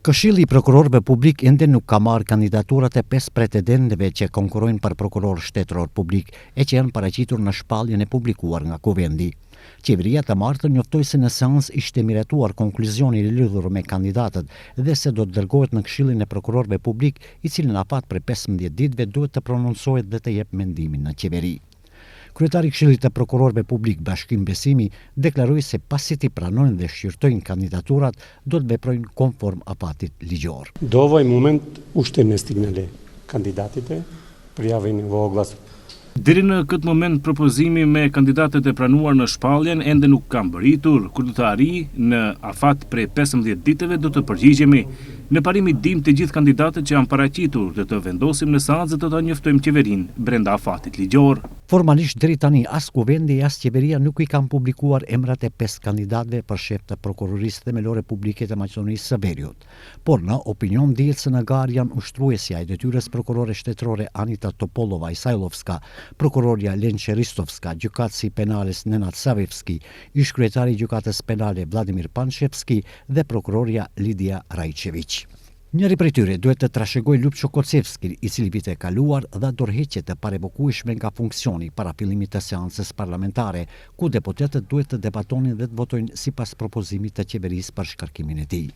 Këshilli i prokurorëve publik ende nuk ka marrë kandidaturat e 5 pretendentëve që konkurrojnë për prokuror shtetëror publik e që janë paraqitur në shpalljen e publikuar nga Kuvendi. Qeveria të martën njoftoi se në seancë ishte miratuar konkluzioni i lidhur me kandidatët dhe se do të dërgohet në Këshillin e prokurorëve publik, i cili në afat për 15 ditëve duhet të prononcohet dhe të jep mendimin në qeveri. Kryetari i Këshillit të prokurorëve publik Bashkim Besimi deklaroi se pasi ti pranojnë dhe shqyrtojnë kandidaturat, do të veprojnë konform afatit ligjor. Do ovaj moment uštene stignale kandidatite, prijavljeni u oglas. Deri në këtë moment propozimi me kandidatët e pranuar në shpalljen ende nuk ka mbërritur. Kur do të arrijë në afat prej 15 ditëve do të përgjigjemi. Në parimi dim të gjithë kandidatët që janë paraqitur dhe të vendosim në seancë të ta njoftojmë qeverinë brenda afatit ligjor. Formalisht deri tani as Kuvendi as qeveria nuk i kanë publikuar emrat e 5 kandidatëve për shef të prokurorisë themelore publike të Maqedonisë së Veriut. Por në opinion dihet se në garë janë ushtruesja e detyrës prokurore shtetërore Anita Topolova Isajlovska, prokurorja Lenqe Ristovska, gjykatësi penales Nenad Savevski, ish kryetari i gjykatës penale Vladimir Panshevski dhe prokurorja Lidia Rajčević. Njëri prej tyre duhet të trashëgoj Ljupço Kocevski, i cili vite e kaluar dha dorëheqje të parevokueshme nga funksioni para fillimit të seancës parlamentare, ku deputetët duhet të debatonin dhe të votojnë sipas propozimit të qeverisë për shkarkimin e tij.